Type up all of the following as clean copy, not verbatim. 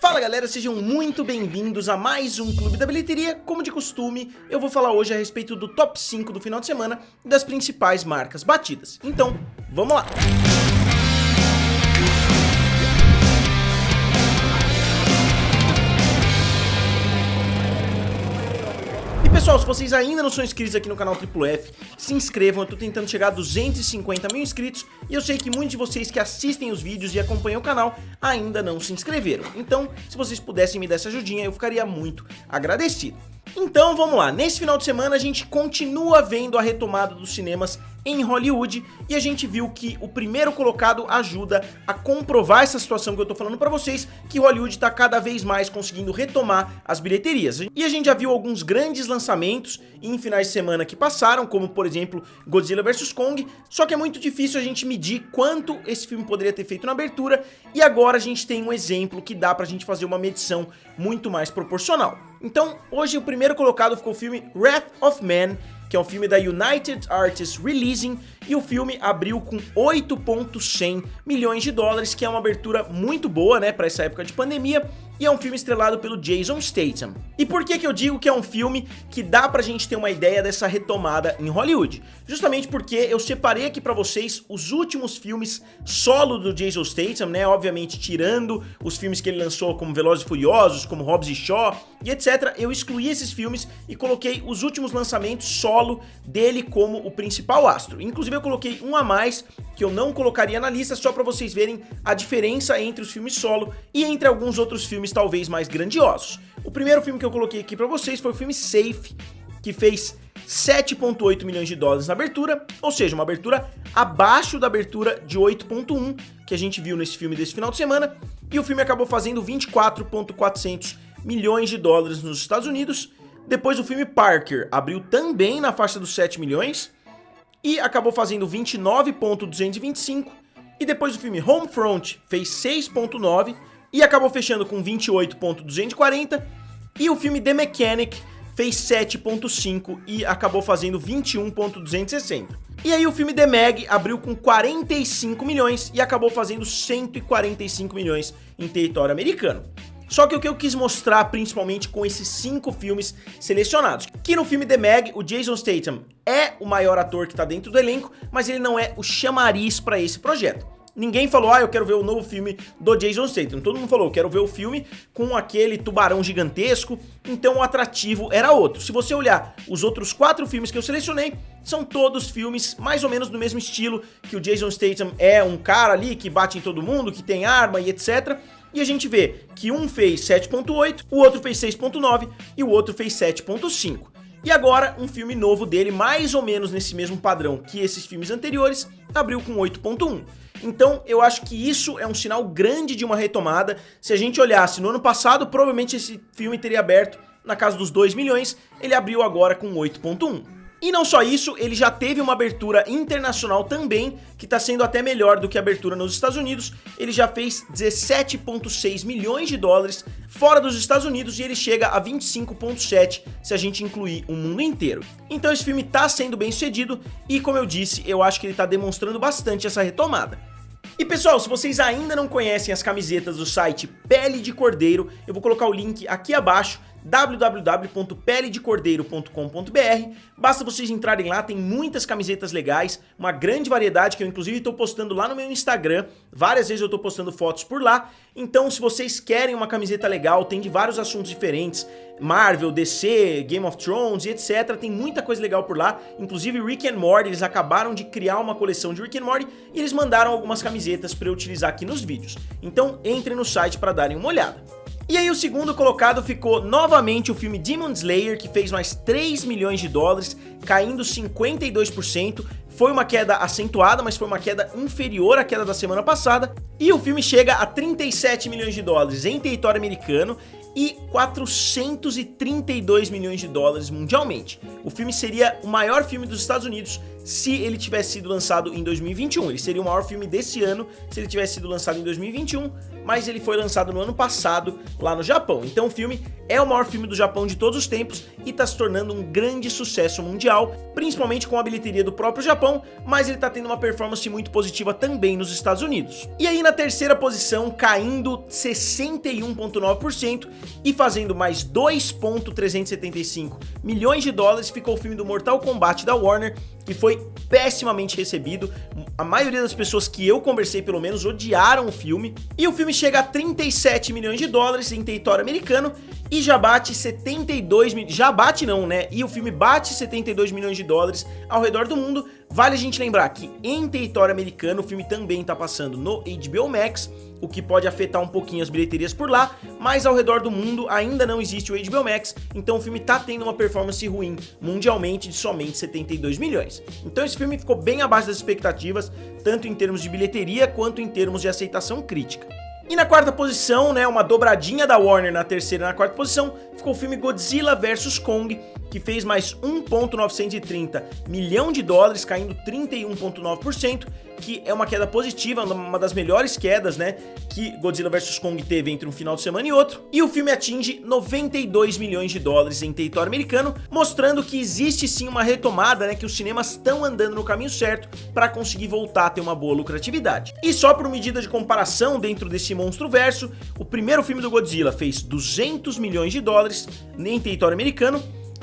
Fala galera, sejam muito bem-vindos a mais um Clube da Bilheteria. Como de costume, eu vou falar hoje a respeito do top 5 do final de semana das principais marcas batidas. Então, vamos lá! Pessoal, se vocês ainda não são inscritos aqui no canal F, se inscrevam. Eu tô tentando chegar a 250 mil inscritos e eu sei que muitos de vocês que assistem os vídeos e acompanham o canal ainda não se inscreveram. Então, se vocês pudessem me dar essa ajudinha, eu ficaria muito agradecido. Então, vamos lá. Nesse final de semana, a gente continua vendo a retomada dos cinemas em Hollywood e a gente viu que o primeiro colocado ajuda a comprovar essa situação que eu tô falando pra vocês, que Hollywood tá cada vez mais conseguindo retomar as bilheterias. E a gente já viu alguns grandes lançamentos em finais de semana que passaram, como por exemplo Godzilla vs Kong, só que é muito difícil a gente medir quanto esse filme poderia ter feito na abertura, e agora a gente tem um exemplo que dá pra gente fazer uma medição muito mais proporcional. Então, hoje o primeiro colocado ficou o filme Wrath of Man, que é um filme da United Artists Releasing, e o filme abriu com 8,100 milhões de dólares, que é uma abertura muito boa, né, para essa época de pandemia, e é um filme estrelado pelo Jason Statham. E por que eu digo que é um filme que dá pra gente ter uma ideia dessa retomada em Hollywood? Justamente porque eu separei aqui pra vocês os últimos filmes solo do Jason Statham, né, obviamente tirando os filmes que ele lançou como Velozes e Furiosos, como Hobbs e Shaw, e etc. Eu excluí esses filmes e coloquei os últimos lançamentos solo dele como o principal astro. Inclusive eu coloquei um a mais que eu não colocaria na lista, só pra vocês verem a diferença entre os filmes solo e entre alguns outros filmes talvez mais grandiosos. O primeiro filme que eu coloquei aqui pra vocês foi o filme Safe, que fez 7,8 milhões de dólares na abertura, ou seja, uma abertura abaixo da abertura de 8,1 que a gente viu nesse filme desse final de semana, e o filme acabou fazendo 24,400 milhões de dólares nos Estados Unidos. Depois o filme Parker abriu também na faixa dos 7 milhões e acabou fazendo 29,225, e depois o filme Homefront fez 6,9 e acabou fechando com 28,240, e o filme The Mechanic fez 7,5 e acabou fazendo 21,260. E aí o filme The Meg abriu com 45 milhões e acabou fazendo 145 milhões em território americano. Só que o que eu quis mostrar principalmente com esses 5 filmes selecionados, que no filme The Meg, o Jason Statham é o maior ator que tá dentro do elenco, mas ele não é o chamariz para esse projeto. Ninguém falou, eu quero ver o novo filme do Jason Statham. Todo mundo falou, eu quero ver o filme com aquele tubarão gigantesco. Então o atrativo era outro. Se você olhar os outros 4 filmes que eu selecionei, são todos filmes mais ou menos do mesmo estilo, que o Jason Statham é um cara ali que bate em todo mundo, que tem arma e etc. E a gente vê que um fez 7,8, o outro fez 6,9 e o outro fez 7,5. E agora, um filme novo dele, mais ou menos nesse mesmo padrão que esses filmes anteriores, abriu com 8,1. Então, eu acho que isso é um sinal grande de uma retomada. Se a gente olhasse no ano passado, provavelmente esse filme teria aberto na casa dos 2 milhões, ele abriu agora com 8,1. E não só isso, ele já teve uma abertura internacional também, que está sendo até melhor do que a abertura nos Estados Unidos. Ele já fez 17,6 milhões de dólares fora dos Estados Unidos e ele chega a 25,7 se a gente incluir o mundo inteiro. Então esse filme está sendo bem sucedido e, como eu disse, eu acho que ele está demonstrando bastante essa retomada. E pessoal, se vocês ainda não conhecem as camisetas do site Pele de Cordeiro, eu vou colocar o link aqui abaixo, www.peledecordeiro.com.br. Basta vocês entrarem lá, tem muitas camisetas legais, uma grande variedade que eu inclusive estou postando lá no meu Instagram, várias vezes eu estou postando fotos por lá. Então se vocês querem uma camiseta legal, tem de vários assuntos diferentes, Marvel, DC, Game of Thrones e etc, tem muita coisa legal por lá, inclusive Rick and Morty, eles acabaram de criar uma coleção de Rick and Morty e eles mandaram algumas camisetas para eu utilizar aqui nos vídeos. Então entrem no site para darem uma olhada. E aí o segundo colocado ficou novamente o filme Demon Slayer, que fez mais 3 milhões de dólares, caindo 52%. Foi uma queda acentuada, mas foi uma queda inferior à queda da semana passada. E o filme chega a 37 milhões de dólares em território americano e 432 milhões de dólares mundialmente. O filme seria o maior filme dos Estados Unidos se ele tivesse sido lançado em 2021. Ele seria o maior filme desse ano se ele tivesse sido lançado em 2021, mas ele foi lançado no ano passado lá no Japão. Então o filme é o maior filme do Japão de todos os tempos e está se tornando um grande sucesso mundial, principalmente com a bilheteria do próprio Japão, mas ele está tendo uma performance muito positiva também nos Estados Unidos. E aí na terceira posição bilheteiriação caindo 61,9% e fazendo mais 2,375 milhões de dólares, ficou o filme do Mortal Kombat da Warner, que foi pessimamente recebido. A maioria das pessoas que eu conversei, pelo menos, odiaram o filme. E o filme chega a 37 milhões de dólares em território americano e já bate 72 milhões... Já bate não, né? E o filme bate 72 milhões de dólares ao redor do mundo. Vale a gente lembrar que em território americano o filme também tá passando no HBO Max, o que pode afetar um pouquinho as bilheterias por lá, mas ao redor do mundo ainda não existe o HBO Max, então o filme tá tendo uma performance ruim mundialmente de somente 72 milhões. Então esse filme ficou bem abaixo das expectativas, tanto em termos de bilheteria quanto em termos de aceitação crítica. E na quarta posição, né, uma dobradinha da Warner na terceira e na quarta posição, ficou o filme Godzilla vs Kong, que fez mais 1,930 milhão de dólares, caindo 31,9%, que é uma queda positiva, uma das melhores quedas, né, que Godzilla vs Kong teve entre um final de semana e outro. E o filme atinge 92 milhões de dólares em território americano, mostrando que existe sim uma retomada, né, que os cinemas estão andando no caminho certo para conseguir voltar a ter uma boa lucratividade. E só por medida de comparação dentro desse monstro verso, o primeiro filme do Godzilla fez 200 milhões de dólares em território americano,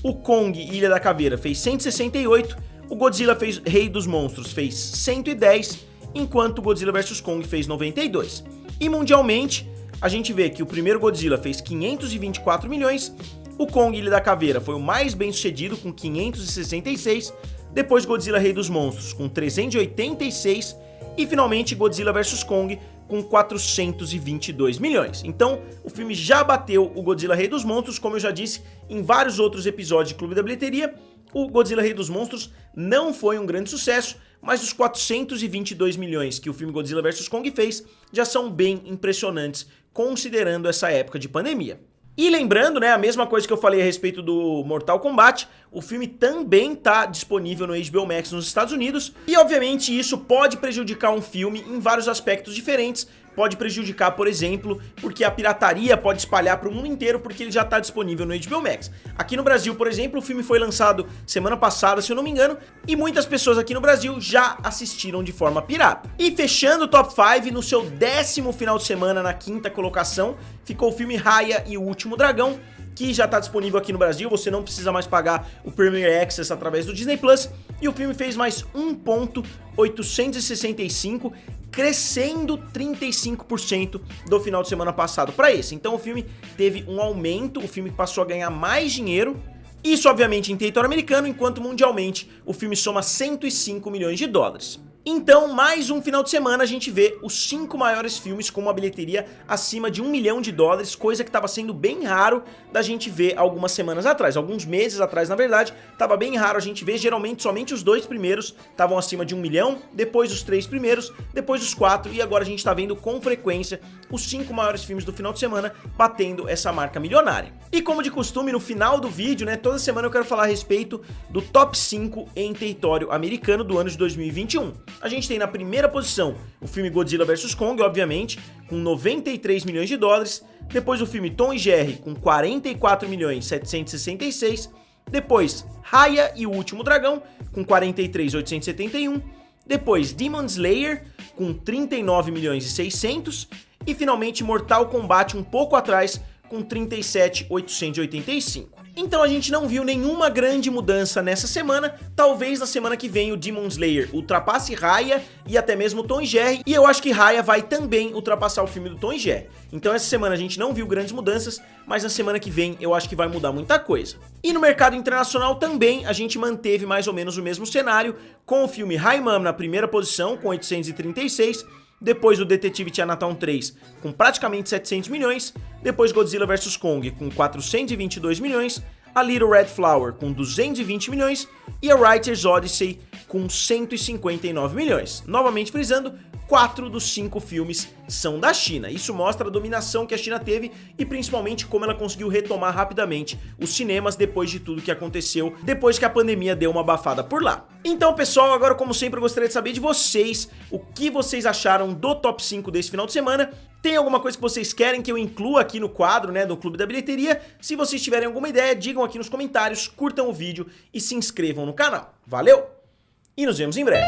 o Kong Ilha da Caveira fez 168, o Godzilla Rei dos Monstros fez 110, enquanto o Godzilla vs Kong fez 92. E mundialmente, a gente vê que o primeiro Godzilla fez 524 milhões, o Kong Ilha da Caveira foi o mais bem sucedido com 566, depois Godzilla Rei dos Monstros com 386 e finalmente Godzilla vs Kong com 422 milhões. Então, o filme já bateu o Godzilla Rei dos Monstros, como eu já disse em vários outros episódios de Clube da Bilheteria. O Godzilla Rei dos Monstros não foi um grande sucesso, mas os 422 milhões que o filme Godzilla vs Kong fez já são bem impressionantes, considerando essa época de pandemia. E lembrando, né, a mesma coisa que eu falei a respeito do Mortal Kombat, o filme também tá disponível no HBO Max nos Estados Unidos, e obviamente isso pode prejudicar um filme em vários aspectos diferentes. Pode prejudicar, por exemplo, porque a pirataria pode espalhar para o mundo inteiro porque ele já está disponível no HBO Max. Aqui no Brasil, por exemplo, o filme foi lançado semana passada, se eu não me engano, e muitas pessoas aqui no Brasil já assistiram de forma pirata. E fechando o Top 5, no seu 10º final de semana, na quinta colocação, ficou o filme Raya e o Último Dragão, que já está disponível aqui no Brasil, você não precisa mais pagar o Premier Access através do Disney Plus, e o filme fez mais 1,865, crescendo 35% do final de semana passado para esse. Então o filme teve um aumento, o filme passou a ganhar mais dinheiro, isso obviamente em território americano, enquanto mundialmente o filme soma 105 milhões de dólares. Então, mais um final de semana a gente vê os 5 maiores filmes com uma bilheteria acima de 1 milhão de dólares, coisa que estava sendo bem raro da gente ver algumas semanas atrás, alguns meses atrás na verdade, estava bem raro a gente ver, geralmente somente os 2 primeiros estavam acima de 1 milhão, depois os 3 primeiros, depois os 4 e agora a gente está vendo com frequência os 5 maiores filmes do final de semana batendo essa marca milionária. E como de costume no final do vídeo, né, toda semana eu quero falar a respeito do top 5 em território americano do ano de 2021. A gente tem na primeira posição o filme Godzilla vs Kong, obviamente, com 93 milhões de dólares. Depois o filme Tom e Jerry, com 44 milhões 766. Depois Raya e o Último Dragão, com 43.871. Depois Demon Slayer, com 39 milhões e 600. E finalmente Mortal Kombat, um pouco atrás, com 37.885. Então a gente não viu nenhuma grande mudança nessa semana, talvez na semana que vem o Demon Slayer ultrapasse Raya e até mesmo Tom e Jerry, e eu acho que Raya vai também ultrapassar o filme do Tom e Jerry. Então essa semana a gente não viu grandes mudanças, mas na semana que vem eu acho que vai mudar muita coisa. E no mercado internacional também a gente manteve mais ou menos o mesmo cenário, com o filme Rayman na primeira posição com 836, depois o Detetive Chinatown 3 com praticamente 700 milhões, depois Godzilla vs Kong com 422 milhões, a Little Red Flower com 220 milhões e a Writer's Odyssey com 159 milhões. Novamente frisando, 4 dos 5 filmes são da China. Isso mostra a dominação que a China teve e principalmente como ela conseguiu retomar rapidamente os cinemas depois de tudo que aconteceu, depois que a pandemia deu uma abafada por lá. Então, pessoal, agora como sempre eu gostaria de saber de vocês o que vocês acharam do top 5 desse final de semana. Tem alguma coisa que vocês querem que eu inclua aqui no quadro, né, do Clube da Bilheteria? Se vocês tiverem alguma ideia, digam aqui nos comentários, curtam o vídeo e se inscrevam no canal. Valeu! E nos vemos em breve.